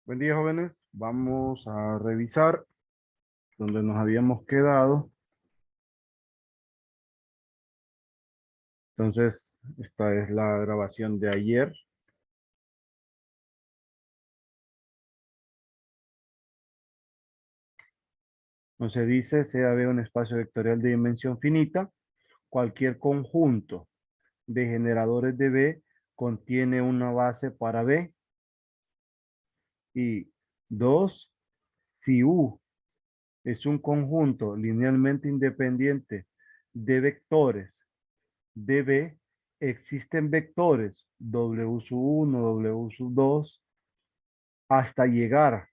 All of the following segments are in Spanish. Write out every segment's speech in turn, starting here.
Buen día, jóvenes. Vamos a revisar donde nos habíamos quedado. Entonces, esta es la grabación de ayer. Entonces dice, sea B un espacio vectorial de dimensión finita, cualquier conjunto de generadores de B contiene una base para B. Y dos, si U es un conjunto linealmente independiente de vectores de B, existen vectores W sub 1, W sub 2, hasta llegar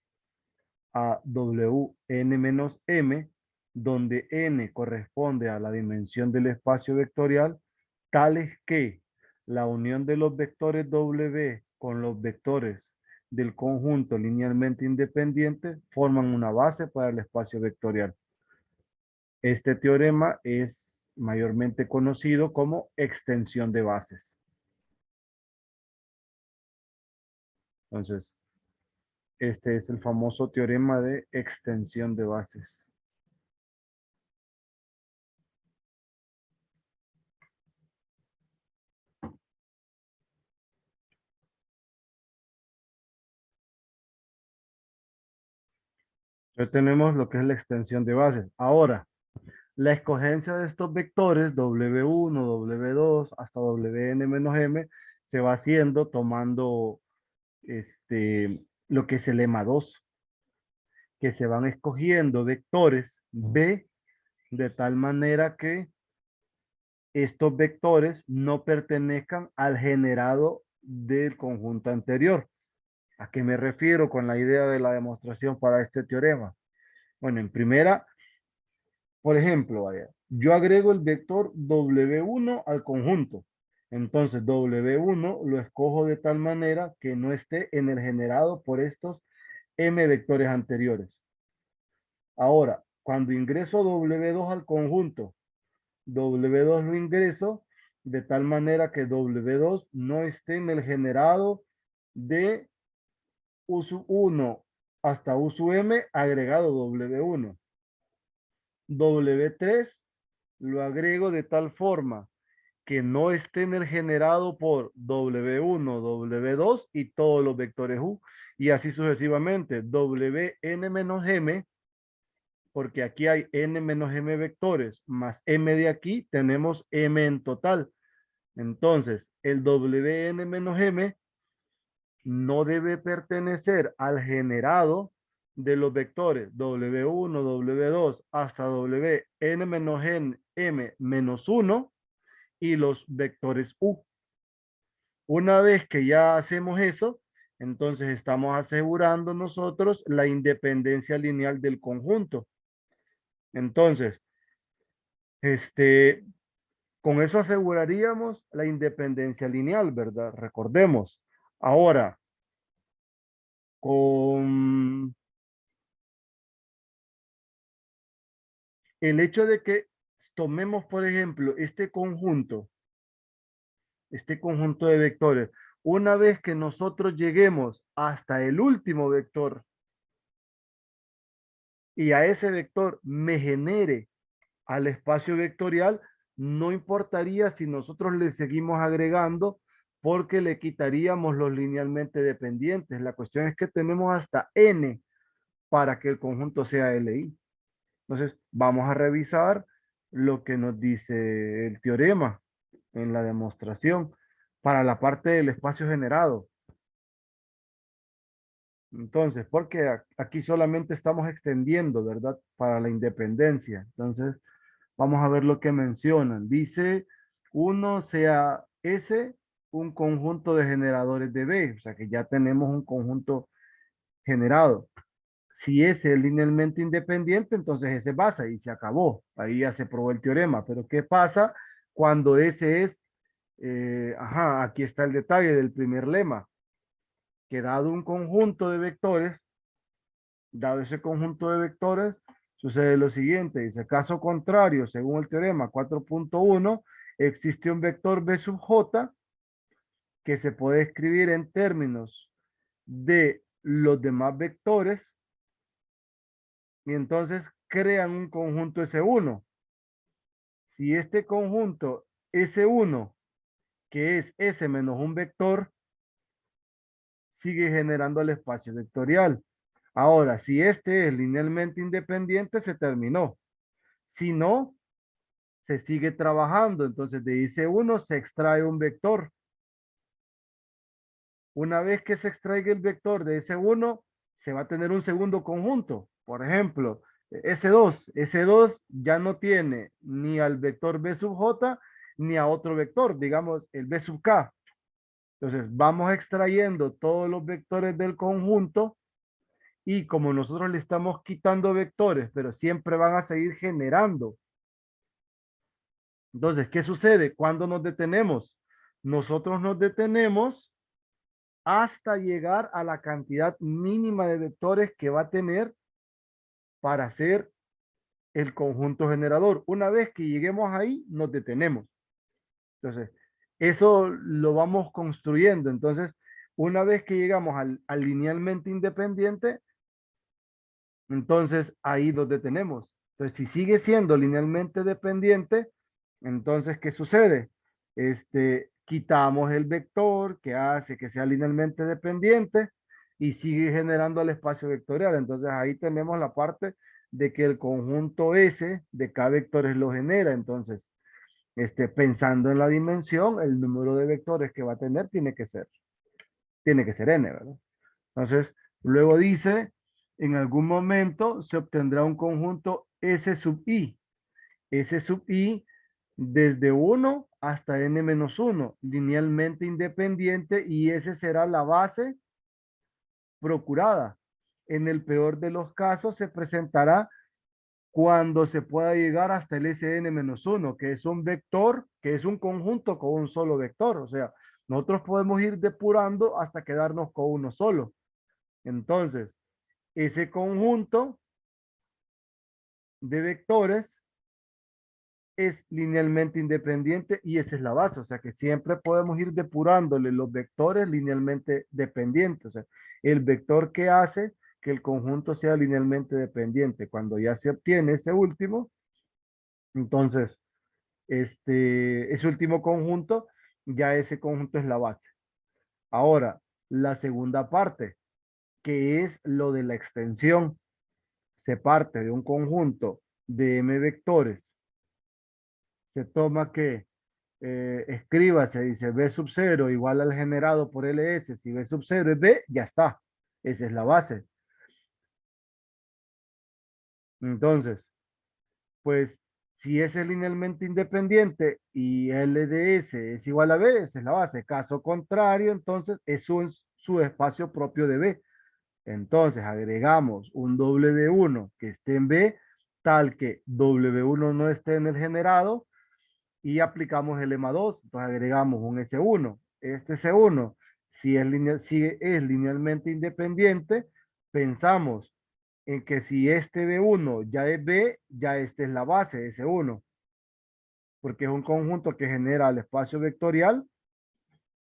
a Wn menos m, donde n corresponde a la dimensión del espacio vectorial, tales que la unión de los vectores W con los vectores del conjunto linealmente independiente forman una base para el espacio vectorial. Este teorema es mayormente conocido como extensión de bases. Entonces, este es el famoso teorema de extensión de bases. Ya tenemos lo que es la extensión de bases. Ahora, la escogencia de estos vectores, W1, W2, hasta Wn-m, se va haciendo tomando lo que es el lema 2, que se van escogiendo vectores B de tal manera que estos vectores no pertenezcan al generado del conjunto anterior. ¿A qué me refiero con la idea de la demostración para este teorema? Bueno, en primera, por ejemplo, vaya, yo agrego el vector W1 al conjunto. Entonces, W1 lo escojo de tal manera que no esté en el generado por estos M vectores anteriores. Ahora, cuando ingreso W2 al conjunto, W2 lo ingreso de tal manera que W2 no esté en el generado de U sub 1 hasta U sub M agregado W1. W3 lo agrego de tal forma que no esté en el generado por W1, W2 y todos los vectores U. Y así sucesivamente. Wn menos m, porque aquí hay n menos m vectores, más m de aquí, tenemos m en total. Entonces, el Wn menos m no debe pertenecer al generado de los vectores W1, W2 hasta Wn menos m menos 1 y los vectores U. Una vez que ya hacemos eso, entonces estamos asegurando nosotros la independencia lineal del conjunto. Entonces, este, con eso aseguraríamos la independencia lineal, ¿verdad? Recordemos. Ahora, con el hecho de que tomemos, por ejemplo, este conjunto de vectores, una vez que nosotros lleguemos hasta el último vector y a ese vector me genere al espacio vectorial, no importaría si nosotros le seguimos agregando porque le quitaríamos los linealmente dependientes. La cuestión es que tenemos hasta n para que el conjunto sea LI. Entonces, vamos a revisar lo que nos dice el teorema en la demostración para la parte del espacio generado. Entonces, porque aquí solamente estamos extendiendo, ¿verdad? Para la independencia. Entonces, vamos a ver lo que mencionan. Dice, uno sea S, un conjunto de generadores de B. O sea que ya tenemos un conjunto generado. Si S es linealmente independiente, entonces S basa y se acabó. Ahí ya se probó el teorema. Pero ¿qué pasa cuando S es, aquí está el detalle del primer lema, que dado un conjunto de vectores, dado ese conjunto de vectores, sucede lo siguiente. Dice, caso contrario, según el teorema 4.1, existe un vector B sub J que se puede escribir en términos de los demás vectores y entonces crean un conjunto S1. Si este conjunto S1, que es S menos un vector, sigue generando el espacio vectorial. Ahora, si este es linealmente independiente, se terminó. Si no, se sigue trabajando. Entonces, de IC1 se extrae un vector. Una vez que se extraiga el vector de S1, se va a tener un segundo conjunto. Por ejemplo, S2. S2 ya no tiene ni al vector B sub J ni a otro vector, digamos el B sub K. Entonces, vamos extrayendo todos los vectores del conjunto y como nosotros le estamos quitando vectores, pero siempre van a seguir generando. Entonces, ¿qué sucede? Cuando nos detenemos? Nosotros nos detenemos hasta llegar a la cantidad mínima de vectores que va a tener para hacer el conjunto generador. Una vez que lleguemos ahí, nos detenemos. Entonces, eso lo vamos construyendo. Entonces, una vez que llegamos al linealmente independiente, entonces ahí nos detenemos. Entonces, si sigue siendo linealmente dependiente, entonces, ¿qué sucede? Quitamos el vector que hace que sea linealmente dependiente y sigue generando el espacio vectorial. Entonces, ahí tenemos la parte de que el conjunto S de K vectores lo genera. Entonces, pensando en la dimensión, el número de vectores que va a tener tiene que ser n, ¿verdad? Entonces, luego dice, en algún momento se obtendrá un conjunto S sub I. S sub I desde 1 hasta n menos 1, linealmente independiente, y ese será la base procurada. En el peor de los casos se presentará cuando se pueda llegar hasta el Sn-1, que es un vector, que es un conjunto con un solo vector. O sea, nosotros podemos ir depurando hasta quedarnos con uno solo. Entonces, ese conjunto de vectores es linealmente independiente y esa es la base. O sea, que siempre podemos ir depurándole los vectores linealmente dependientes. O sea, el vector que hace que el conjunto sea linealmente dependiente. Cuando ya se obtiene ese último, entonces ese último conjunto, ya ese conjunto es la base. Ahora, la segunda parte, que es lo de la extensión, se parte de un conjunto de m vectores, se toma que escriba, se dice b sub 0 igual al generado por ls, si b sub 0 es b, ya está, esa es la base. Entonces, pues si S es linealmente independiente y L de S es igual a B, esa es la base. Caso contrario, entonces es un subespacio propio de B. Entonces agregamos un W1 que esté en B, tal que W1 no esté en el generado y aplicamos el lema 2. Entonces agregamos un S1. Este S1, si es linealmente independiente, pensamos en que si este B1 ya es B, ya esta es la base, S1, porque es un conjunto que genera el espacio vectorial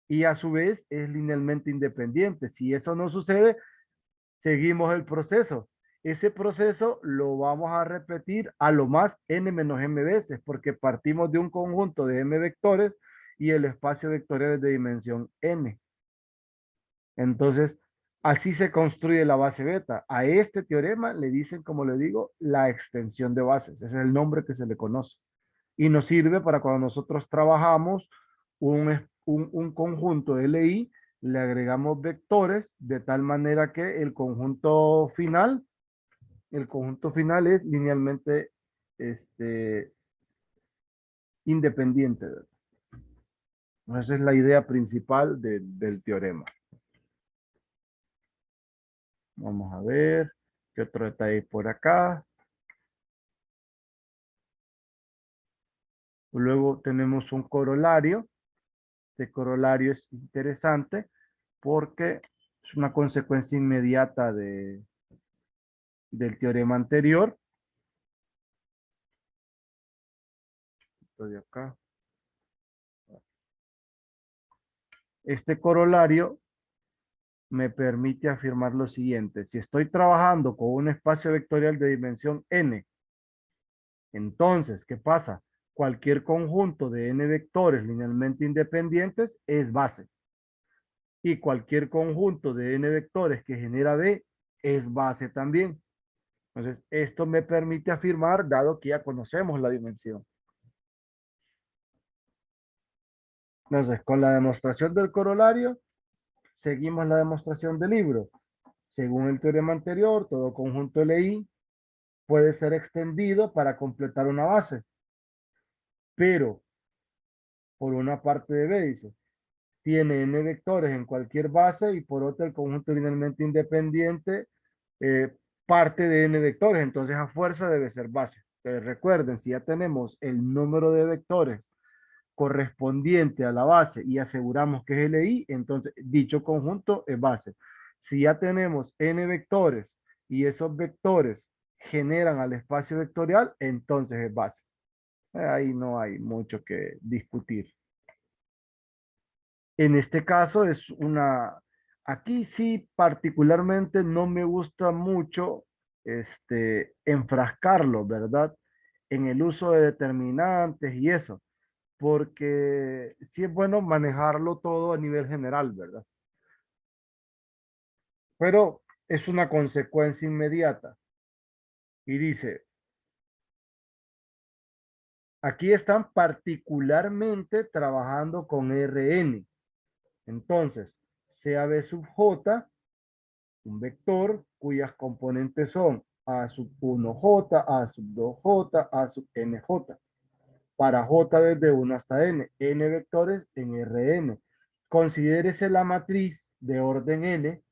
y a su vez es linealmente independiente. Si eso no sucede, seguimos el proceso. Ese proceso lo vamos a repetir a lo más n menos m veces, porque partimos de un conjunto de m vectores y el espacio vectorial es de dimensión n. Entonces, así se construye la base beta. A este teorema le dicen, como le digo, la extensión de bases. Ese es el nombre que se le conoce. Y nos sirve para cuando nosotros trabajamos un conjunto de LI, le agregamos vectores de tal manera que el conjunto final es linealmente este, independiente. Esa es la idea principal del teorema. Vamos a ver qué otro detalle por acá. Luego tenemos un corolario. Este corolario es interesante porque es una consecuencia inmediata del teorema anterior. Estoy acá. Este corolario me permite afirmar lo siguiente. Si estoy trabajando con un espacio vectorial de dimensión n, entonces, ¿qué pasa? Cualquier conjunto de n vectores linealmente independientes es base. Y cualquier conjunto de n vectores que genera B es base también. Entonces, esto me permite afirmar, dado que ya conocemos la dimensión. Entonces, con la demostración del corolario, seguimos la demostración del libro. Según el teorema anterior, todo conjunto LI puede ser extendido para completar una base, pero por una parte de B, dice, tiene n vectores en cualquier base y por otra el conjunto linealmente independiente eh, parte de n vectores, entonces a fuerza debe ser base. Entonces recuerden, si ya tenemos el número de vectores correspondiente a la base y aseguramos que es LI, entonces dicho conjunto es base. Si ya tenemos n vectores y esos vectores generan al espacio vectorial, entonces es base. Ahí no hay mucho que discutir. En este caso es aquí sí particularmente no me gusta mucho enfrascarlo, ¿verdad? En el uso de determinantes y eso, porque sí es bueno manejarlo todo a nivel general, ¿verdad? Pero es una consecuencia inmediata. Y dice, aquí están particularmente trabajando con Rn. Entonces, sea B sub J un vector cuyas componentes son A sub 1J, A sub 2J, A sub NJ. Para J desde 1 hasta N vectores en Rn. Considérese la matriz de orden N,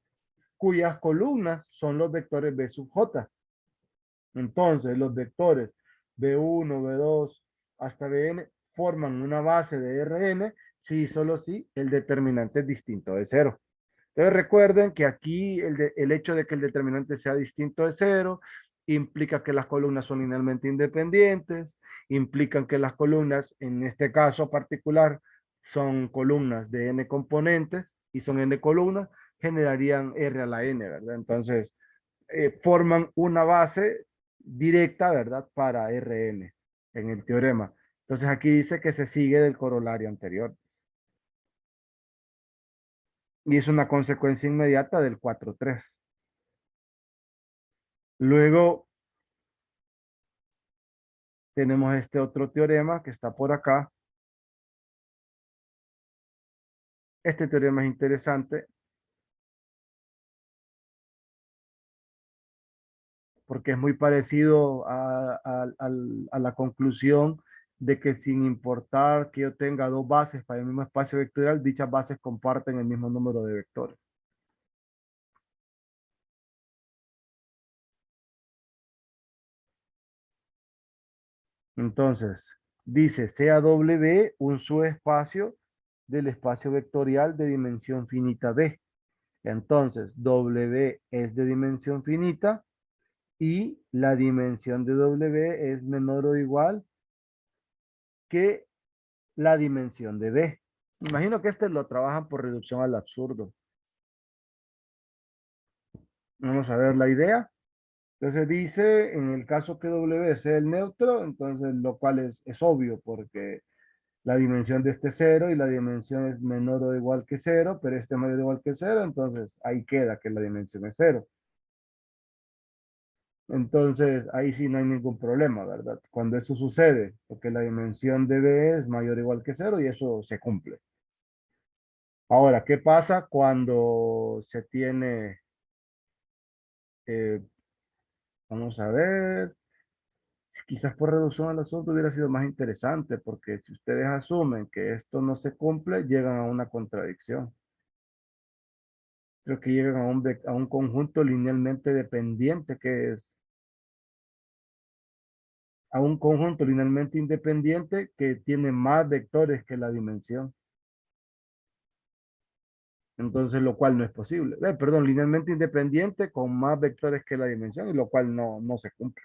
cuyas columnas son los vectores B sub J. Entonces, los vectores B1, B2 hasta Bn forman una base de Rn si y solo si el determinante es distinto de cero. Entonces recuerden que aquí el hecho de que el determinante sea distinto de cero implica que las columnas son linealmente independientes, implican que las columnas, en este caso particular, son columnas de n componentes y son n columnas, generarían R a la n, ¿verdad? Entonces, forman una base directa, ¿verdad? Para Rn en el teorema. Entonces aquí dice que se sigue del corolario anterior. Y es una consecuencia inmediata del 4.3. Luego tenemos este otro teorema que está por acá. Este teorema es interesante porque es muy parecido a la conclusión de que sin importar que yo tenga dos bases para el mismo espacio vectorial, dichas bases comparten el mismo número de vectores. Entonces, dice, sea W un subespacio del espacio vectorial de dimensión finita B. Entonces, W es de dimensión finita y la dimensión de W es menor o igual que la dimensión de B. Imagino que este lo trabajan por reducción al absurdo. Vamos a ver la idea. Entonces dice, en el caso que W sea el neutro, entonces lo cual es obvio porque la dimensión de este es cero y la dimensión es menor o igual que cero, pero este es mayor o igual que cero, entonces ahí queda que la dimensión es cero. Entonces, ahí sí no hay ningún problema, ¿verdad? Cuando eso sucede, porque la dimensión de B es mayor o igual que cero y eso se cumple. Ahora, ¿qué pasa cuando se tiene, eh, vamos a ver, quizás por reducción al asunto hubiera sido más interesante, porque si ustedes asumen que esto no se cumple, llegan a una contradicción. Creo que llegan a un conjunto linealmente dependiente que es a un conjunto linealmente independiente que tiene más vectores que la dimensión. Entonces, lo cual no es posible. Perdón, linealmente independiente con más vectores que la dimensión, y lo cual no se cumple.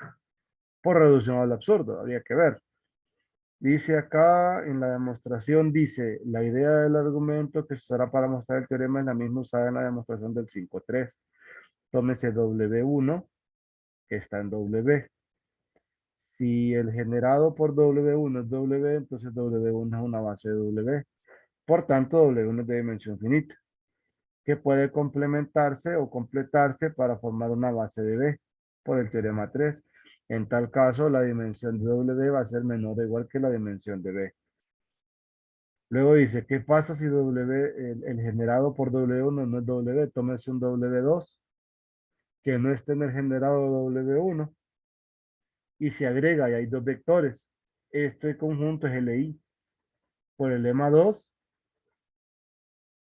Por reducción al absurdo, habría que ver. Dice acá en la demostración, dice, la idea del argumento que se usará para mostrar el teorema es la misma usada en la demostración del 5.3. Tómese W1, que está en W. Si el generado por W1 es W, entonces W1 es una base de W. Por tanto, W1 es de dimensión finita, que puede complementarse o completarse para formar una base de B por el teorema 3. En tal caso, la dimensión de W va a ser menor o igual que la dimensión de B. Luego dice, ¿qué pasa si el generado por W1 no es W? Tómese un W2 que no esté en el generado W1 y se agrega y hay dos vectores. Este conjunto es LI. Por el lema 2,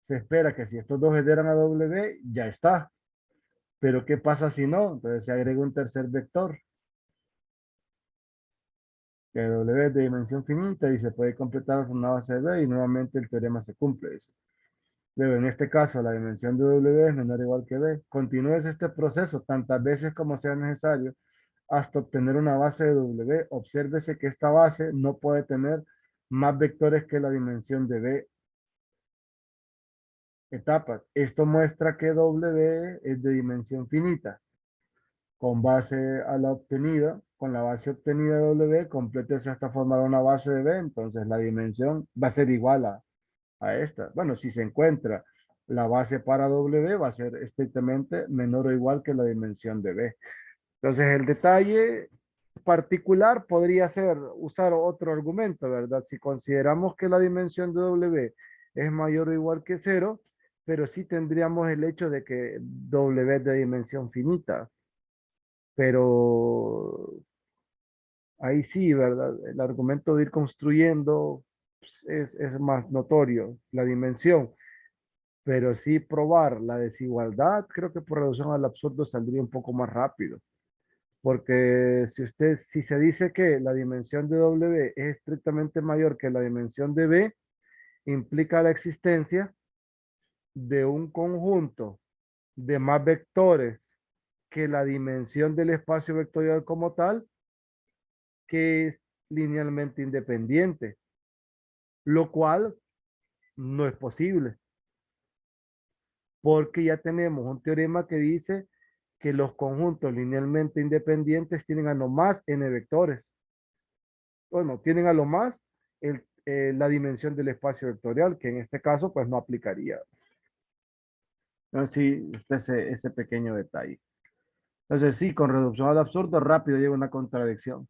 se espera que si estos dos generan a W, ya está. Pero ¿qué pasa si no? Entonces se agrega un tercer vector, que W es de dimensión finita y se puede completar con una base de B y nuevamente el teorema se cumple. Dice. Luego, en este caso, la dimensión de W es menor o igual que B. Continúes este proceso tantas veces como sea necesario hasta obtener una base de W. Obsérvese que esta base no puede tener más vectores que la dimensión de B etapas. Esto muestra que W es de dimensión finita. Con base a la obtenida, con la base obtenida de W, complétese hasta formar una base de B, entonces la dimensión va a ser igual a esta. Bueno, si se encuentra la base para W, va a ser estrictamente menor o igual que la dimensión de B. Entonces, el detalle particular podría ser usar otro argumento, ¿verdad? Si consideramos que la dimensión de W es mayor o igual que cero, pero sí tendríamos el hecho de que W es de dimensión finita, pero ahí sí, ¿verdad? El argumento de ir construyendo pues, es más notorio, la dimensión, pero sí probar la desigualdad, creo que por reducción al absurdo saldría un poco más rápido. Porque si se dice que la dimensión de W es estrictamente mayor que la dimensión de B, implica la existencia de un conjunto de más vectores que la dimensión del espacio vectorial como tal, que es linealmente independiente, lo cual no es posible, porque ya tenemos un teorema que dice que los conjuntos linealmente independientes tienen a no más n vectores. Bueno, tienen a lo más la dimensión del espacio vectorial, que en este caso pues no aplicaría. Entonces sí, está ese pequeño detalle. Entonces sí, con reducción al absurdo rápido llega una contradicción,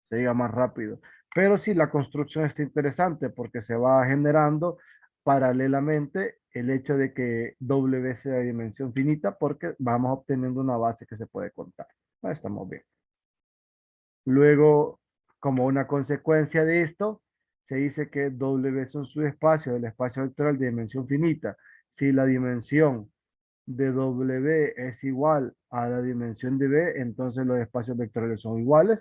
se llega más rápido. Pero sí, la construcción está interesante porque se va generando paralelamente el hecho de que W sea de dimensión finita porque vamos obteniendo una base que se puede contar. Ahí estamos bien. Luego, como una consecuencia de esto, se dice que W es un subespacio del espacio vectorial de dimensión finita. Si la dimensión de W es igual a la dimensión de B, entonces los espacios vectoriales son iguales.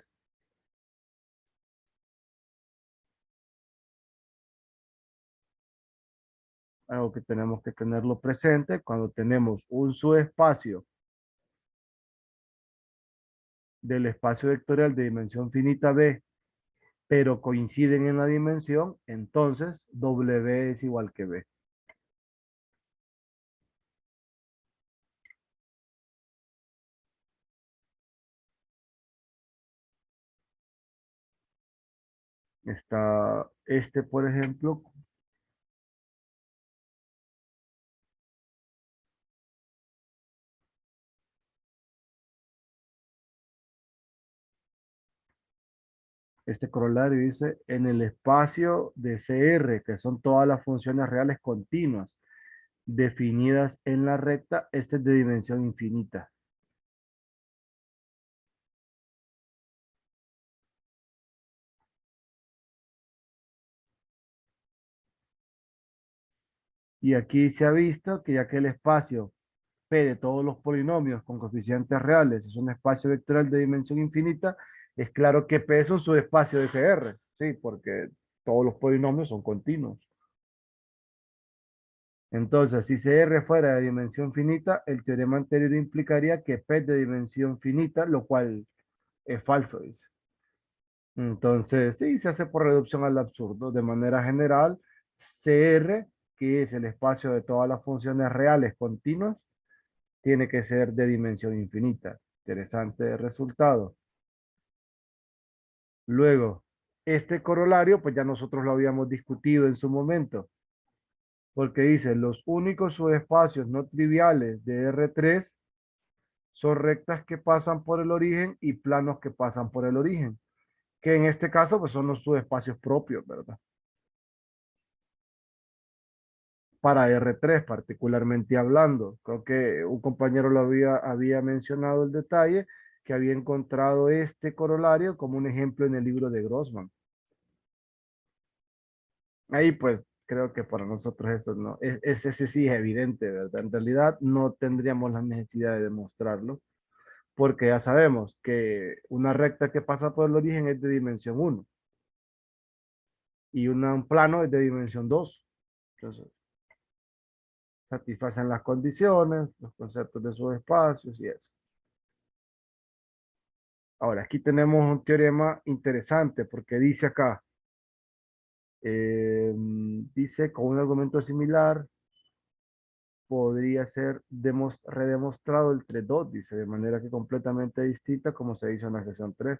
Algo que tenemos que tenerlo presente cuando tenemos un subespacio del espacio vectorial de dimensión finita B, pero coinciden en la dimensión, entonces W es igual que B. Está este, por ejemplo, este corolario dice, en el espacio de CR, que son todas las funciones reales continuas definidas en la recta, este es de dimensión infinita. Y aquí se ha visto que ya que el espacio P de todos los polinomios con coeficientes reales es un espacio vectorial de dimensión infinita, es claro que P es un subespacio de CR, sí, porque todos los polinomios son continuos. Entonces, si CR fuera de dimensión finita, el teorema anterior implicaría que P es de dimensión finita, lo cual es falso, dice. Entonces, sí, se hace por reducción al absurdo. De manera general, CR, que es el espacio de todas las funciones reales continuas, tiene que ser de dimensión infinita. Interesante resultado. Luego, este corolario, pues ya nosotros lo habíamos discutido en su momento, porque dice, los únicos subespacios no triviales de R3 son rectas que pasan por el origen y planos que pasan por el origen, que en este caso pues son los subespacios propios, ¿verdad? Para R3 particularmente hablando. Creo que un compañero había mencionado el detalle que había encontrado este corolario como un ejemplo en el libro de Grossman. Ahí pues creo que para nosotros eso no, ese sí es evidente, ¿verdad? En realidad no tendríamos la necesidad de demostrarlo, porque ya sabemos que una recta que pasa por el origen es de dimensión uno y un plano es de dimensión 2. Entonces, satisfacen las condiciones, los conceptos de sus espacios y eso. Ahora, aquí tenemos un teorema interesante porque dice acá, dice con un argumento similar, podría ser redemostrado el 3.2, dice, de manera que completamente distinta como se hizo en la sesión 3.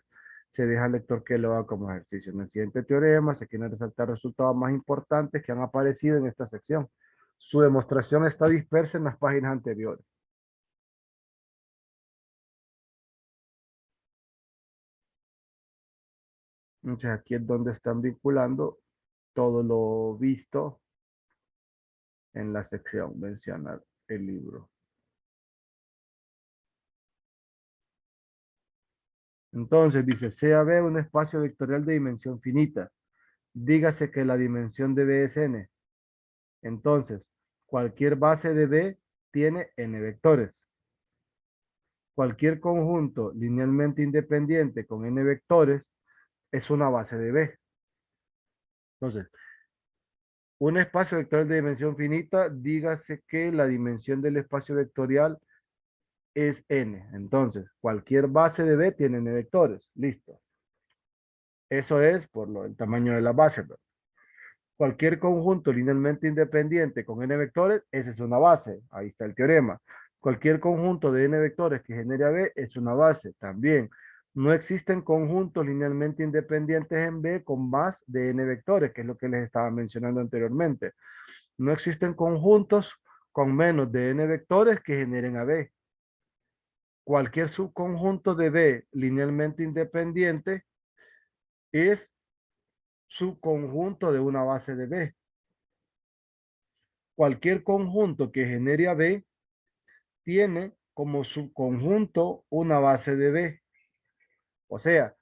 Se deja al lector que lo haga como ejercicio. En el siguiente teorema se quieren resaltar resultados más importantes que han aparecido en esta sección. Su demostración está dispersa en las páginas anteriores. Entonces aquí es donde están vinculando todo lo visto en la sección, menciona el libro. Entonces dice, sea B un espacio vectorial de dimensión finita. Dígase que la dimensión de B es n. Entonces, cualquier base de B tiene n vectores. Cualquier conjunto linealmente independiente con n vectores es una base de B. Entonces, un espacio vectorial de dimensión finita, dígase que la dimensión del espacio vectorial es n. Entonces, cualquier base de B tiene n vectores. Listo. Eso es por el tamaño de la base, ¿no? Cualquier conjunto linealmente independiente con n vectores, esa es una base. Ahí está el teorema. Cualquier conjunto de n vectores que genere a B es una base. También. No existen conjuntos linealmente independientes en B con más de n vectores, que es lo que les estaba mencionando anteriormente. No existen conjuntos con menos de n vectores que generen a B. Cualquier subconjunto de B linealmente independiente es subconjunto de una base de B. Cualquier conjunto que genere a B tiene como subconjunto una base de B. O sea,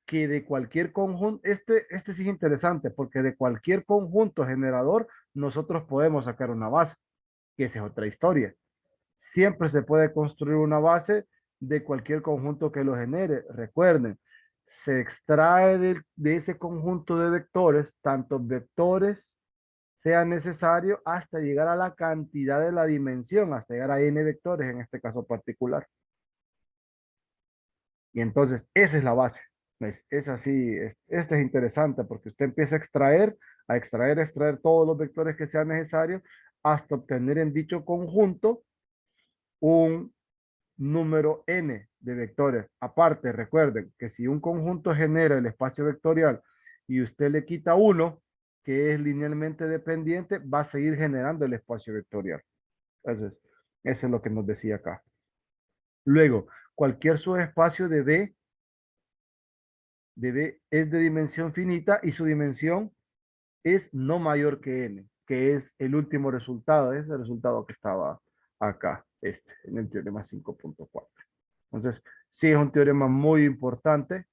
que de cualquier conjunto, este sí es interesante, porque de cualquier conjunto generador nosotros podemos sacar una base, que esa es otra historia. Siempre se puede construir una base de cualquier conjunto que lo genere. Recuerden, se extrae de ese conjunto de vectores, tantos vectores sea necesario hasta llegar a la cantidad de la dimensión, hasta llegar a n vectores en este caso particular. Y entonces esa es la base. Es así, este es interesante porque usted empieza a extraer todos los vectores que sean necesarios hasta obtener en dicho conjunto un número n de vectores. Aparte, recuerden que si un conjunto genera el espacio vectorial y usted le quita uno, que es linealmente dependiente, va a seguir generando el espacio vectorial. Entonces, eso es lo que nos decía acá. Luego, cualquier subespacio de B es de dimensión finita y su dimensión es no mayor que n, que es el último resultado, es el resultado que estaba acá, en el teorema 5.4. Entonces, sí es un teorema muy importante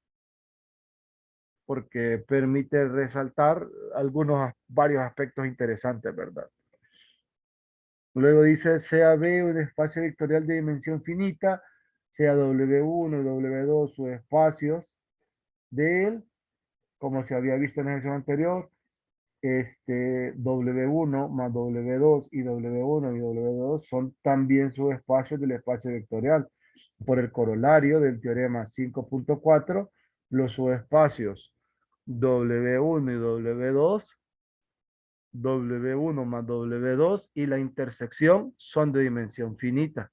porque permite resaltar varios aspectos interesantes, ¿verdad? Luego dice, sea B un espacio vectorial de dimensión finita, sea W1 y W2 sus espacios de él, como se había visto en la sección anterior, W1 más W2 y W1 y W2 son también subespacios del espacio vectorial. Por el corolario del teorema 5.4, Los subespacios W1 y W2, W1 más W2 y la intersección son de dimensión finita.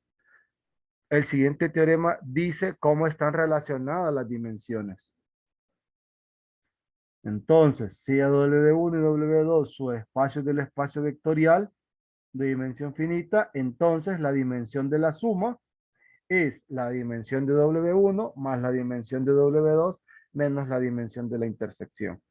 El siguiente teorema dice cómo están relacionadas las dimensiones. Entonces, si a W1 y W2 su espacio del espacio vectorial de dimensión finita, entonces la dimensión de la suma es la dimensión de W1 más la dimensión de W2 menos la dimensión de la intersección.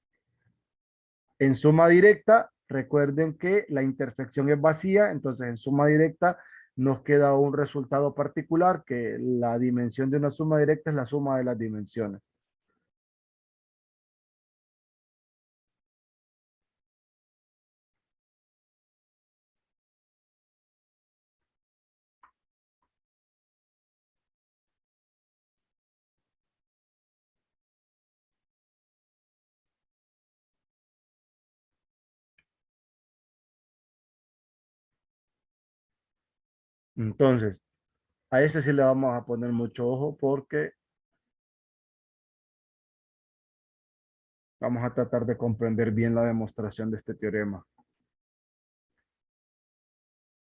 En suma directa, recuerden que la intersección es vacía, entonces en suma directa nos queda un resultado particular que la dimensión de una suma directa es la suma de las dimensiones. Entonces, a ese sí le vamos a poner mucho ojo porque vamos a tratar de comprender bien la demostración de este teorema.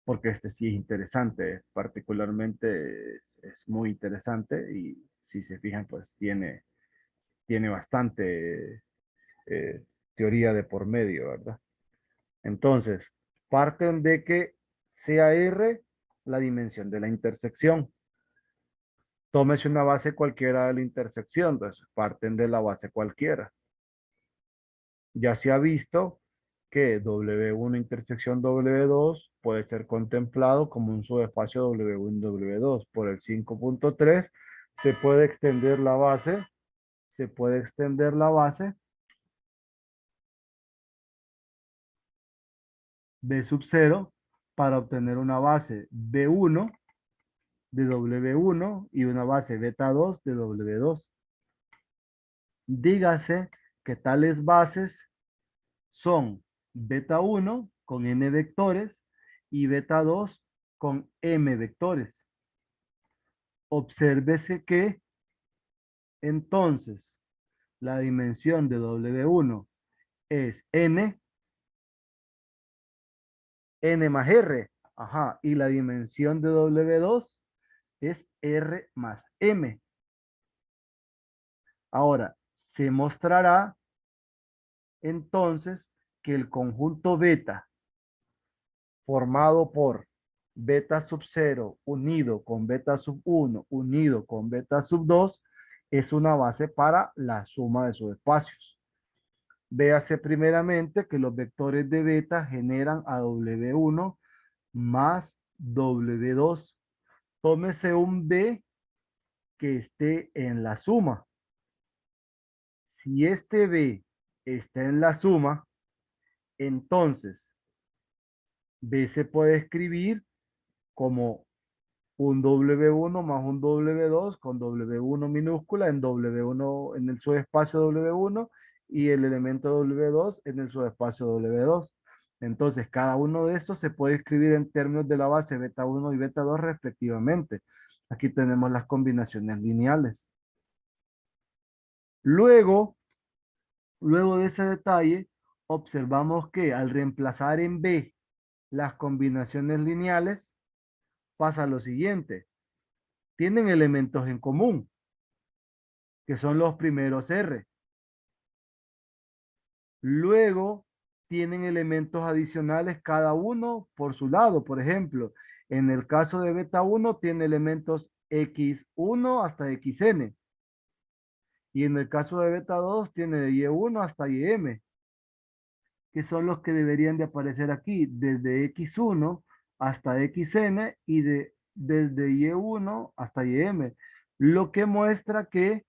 Porque este sí es interesante, particularmente es muy interesante y si se fijan, pues tiene bastante teoría de por medio, ¿verdad? Entonces, parten de que sea R la dimensión de la intersección. Tómese una base cualquiera de la intersección, entonces parten de la base cualquiera. Ya se ha visto que W1 intersección W2 puede ser contemplado como un subespacio W1 W2. Por el 5.3 se puede extender la base, se puede extender la base B sub 0 para obtener una base B1 de W1 y una base beta 2 de W2. Dígase que tales bases son beta 1 con n vectores y beta 2 con m vectores. Obsérvese que entonces la dimensión de W1 es n más r, ajá, y la dimensión de W2 es r más m. Ahora, se mostrará entonces que el conjunto beta formado por beta sub 0 unido con beta sub 1 unido con beta sub 2 es una base para la suma de sus espacios. Véase primeramente que los vectores de beta generan a W1 más W2. Tómese un B que esté en la suma. Si este B está en la suma, entonces B se puede escribir como un W1 más un W2 con W1 minúscula en W1 en el subespacio W1 y el elemento W2 en el subespacio W2. Entonces, cada uno de estos se puede escribir en términos de la base beta 1 y beta 2 respectivamente. Aquí tenemos las combinaciones lineales. Luego, luego de ese detalle, observamos que al reemplazar en B las combinaciones lineales, pasa lo siguiente. Tienen elementos en común, que son los primeros R. Luego tienen elementos adicionales cada uno por su lado. Por ejemplo, en el caso de beta 1 tiene elementos X1 hasta XN. Y en el caso de beta 2 tiene de Y1 hasta YM, que son los que deberían de aparecer aquí, desde X1 hasta XN y desde Y1 hasta YM. Lo que muestra que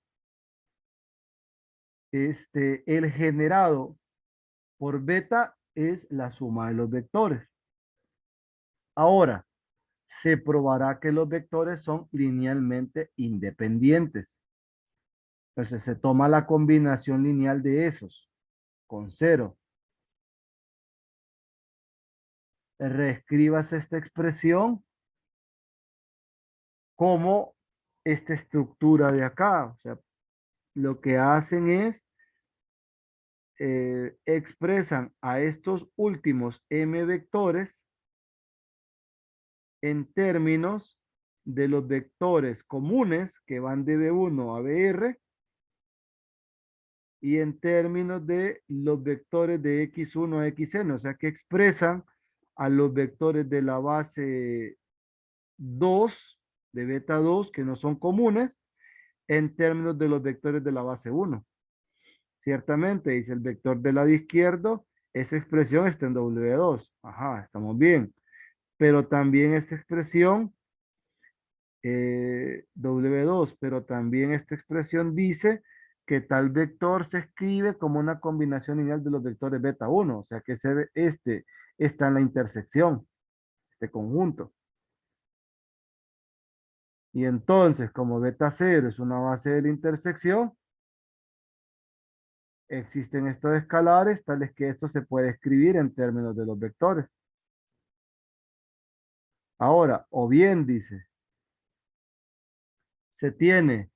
el generado por beta es la suma de los vectores. Ahora, se probará que los vectores son linealmente independientes. Entonces se toma la combinación lineal de esos con cero. Reescribas esta expresión como esta estructura de acá. O sea, lo que hacen es expresan a estos últimos m vectores en términos de los vectores comunes que van de B1 a BR y en términos de los vectores de X1 a XN, o sea que expresan a los vectores de la base 2, de beta 2, que no son comunes, en términos de los vectores de la base 1. Ciertamente, dice el vector del lado izquierdo, esa expresión está en W2. Ajá, estamos bien. Pero también esta expresión, W2, pero también esta expresión dice que tal vector se escribe como una combinación lineal de los vectores beta 1. O sea que este está en la intersección, este conjunto. Y entonces, como beta 0 es una base de la intersección, existen estos escalares, tales que esto se puede escribir en términos de los vectores. Ahora, o bien dice, se tiene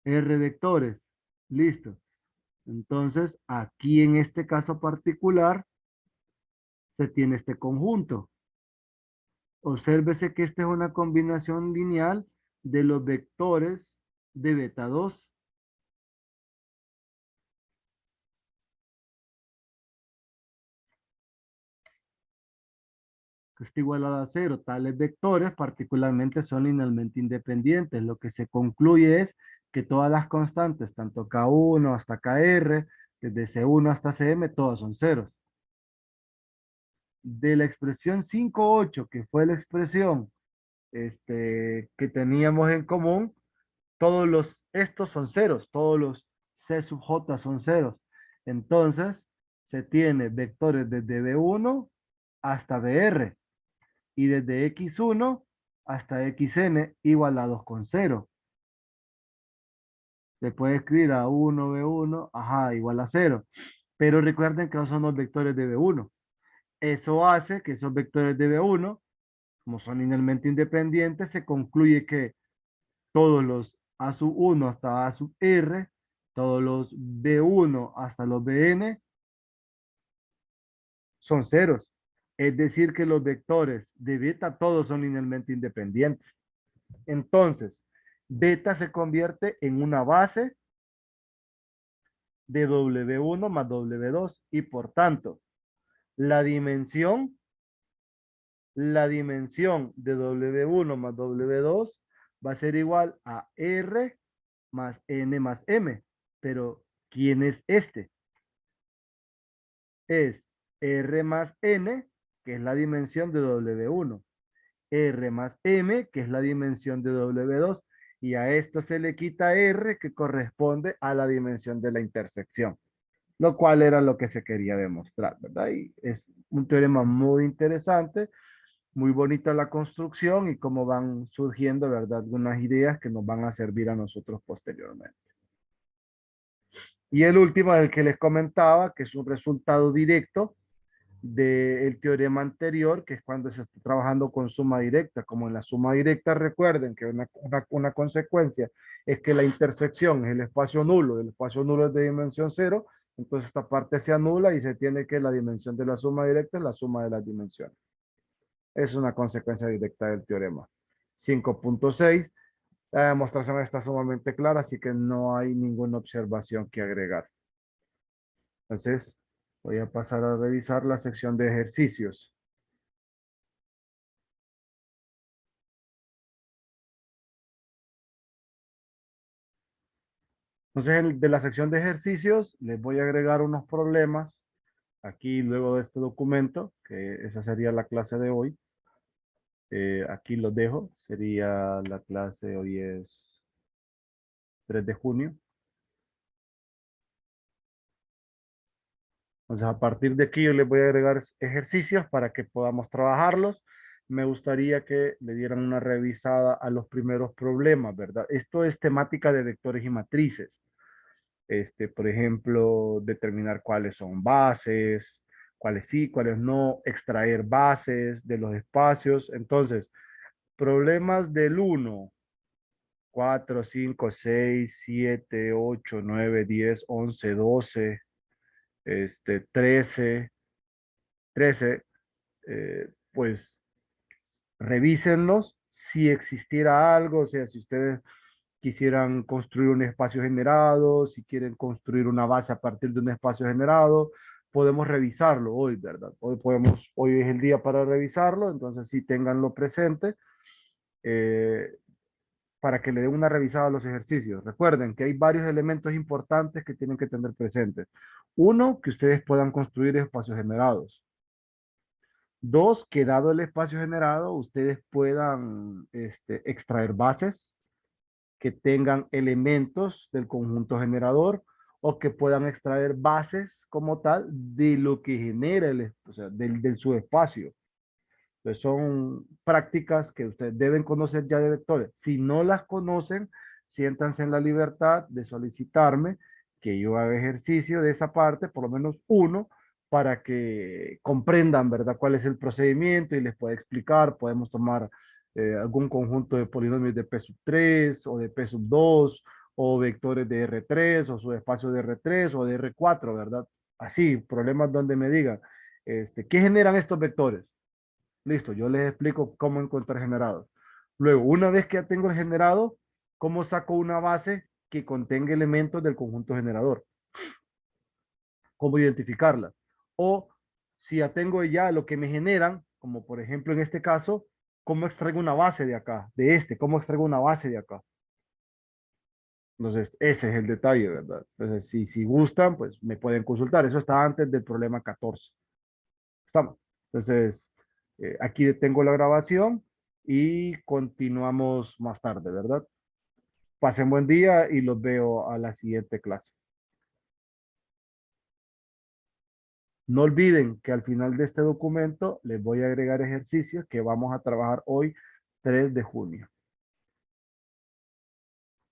R vectores, listo. Entonces, aquí en este caso particular, se tiene este conjunto. Obsérvese que esta es una combinación lineal de los vectores de beta 2. Que está igualada a cero. Tales vectores particularmente son linealmente independientes. Lo que se concluye es que todas las constantes, tanto K1 hasta Kr, desde C1 hasta Cm, todas son ceros. De la expresión 5,8, que fue la expresión que teníamos en común, estos son ceros, todos los C sub J son ceros. Entonces, se tiene vectores desde B1 hasta BR y desde X1 hasta XN igualados con cero. Se puede escribir a 1, B1, ajá, igual a cero. Pero recuerden que no son los vectores de B1. Eso hace que esos vectores de B1, como son linealmente independientes, se concluye que todos los A sub 1 hasta A sub R, todos los B1 hasta los BN son ceros. Es decir, que los vectores de beta todos son linealmente independientes. Entonces, beta se convierte en una base de W1 más W2 y por tanto, la dimensión, la dimensión de W1 más W2 va a ser igual a R más N más M. Pero, ¿quién es este? Es R más N, que es la dimensión de W1. R más M, que es la dimensión de W2. Y a esto se le quita R, que corresponde a la dimensión de la intersección. Lo cual era lo que se quería demostrar, ¿verdad? Y es un teorema muy interesante, muy bonita la construcción y cómo van surgiendo, ¿verdad? Algunas ideas que nos van a servir a nosotros posteriormente. Y el último es el que les comentaba, que es un resultado directo del teorema anterior, que es cuando se está trabajando con suma directa. Como en la suma directa, recuerden que una consecuencia es que la intersección es el espacio nulo, el espacio nulo es de dimensión cero, entonces esta parte se anula y se tiene que la dimensión de la suma directa es la suma de las dimensiones. Es una consecuencia directa del teorema. 5,6. La demostración está sumamente clara, así que no hay ninguna observación que agregar. Entonces, voy a pasar a revisar la sección de ejercicios. Entonces, de la sección de ejercicios, les voy a agregar unos problemas aquí luego de este documento, que esa sería la clase de hoy. Aquí los dejo. Sería la clase, hoy es 3 de junio. Entonces, a partir de aquí yo les voy a agregar ejercicios para que podamos trabajarlos. Me gustaría que le dieran una revisada a los primeros problemas, ¿verdad? Esto es temática de vectores y matrices. Por ejemplo, determinar cuáles son bases, cuáles sí, cuáles no, extraer bases de los espacios. Entonces, problemas del 1 4, 5, 6, 7, 8, 9, 10, 11, 12, 13, 13, pues revísenlos si existiera algo, o sea, si ustedes quisieran construir un espacio generado, si quieren construir una base a partir de un espacio generado, podemos revisarlo hoy, ¿verdad? Hoy es el día para revisarlo, entonces sí ténganlo presente eh, para que le den una revisada a los ejercicios. Recuerden que hay varios elementos importantes que tienen que tener presentes. Uno, que ustedes puedan construir espacios generados. Dos, que dado el espacio generado, ustedes puedan extraer bases que tengan elementos del conjunto generador o que puedan extraer bases como tal de lo que genera o sea, del subespacio. Entonces son prácticas que ustedes deben conocer ya de vectores. Si no las conocen, siéntanse en la libertad de solicitarme que yo haga ejercicio de esa parte, por lo menos uno, para que comprendan, ¿verdad?, cuál es el procedimiento y les pueda explicar. Podemos tomar algún conjunto de polinomios de P sub 3 o de P sub 2 o vectores de R3 o subespacio de R3 o de R4, ¿verdad? Así, problemas donde me digan, ¿qué generan estos vectores? Listo, yo les explico cómo encontrar generados. Luego, una vez que ya tengo el generado, ¿cómo saco una base que contenga elementos del conjunto generador? ¿Cómo identificarla? O si ya tengo ya lo que me generan, como por ejemplo en este caso, ¿cómo extraigo una base de acá? ¿Cómo extraigo una base de acá? Entonces, ese es el detalle, ¿verdad? Entonces, si gustan, pues me pueden consultar. Eso está antes del problema 14. Estamos. Entonces, aquí tengo la grabación y continuamos más tarde, ¿verdad? Pasen buen día y los veo a la siguiente clase. No olviden que al final de este documento les voy a agregar ejercicios que vamos a trabajar hoy, 3 de junio.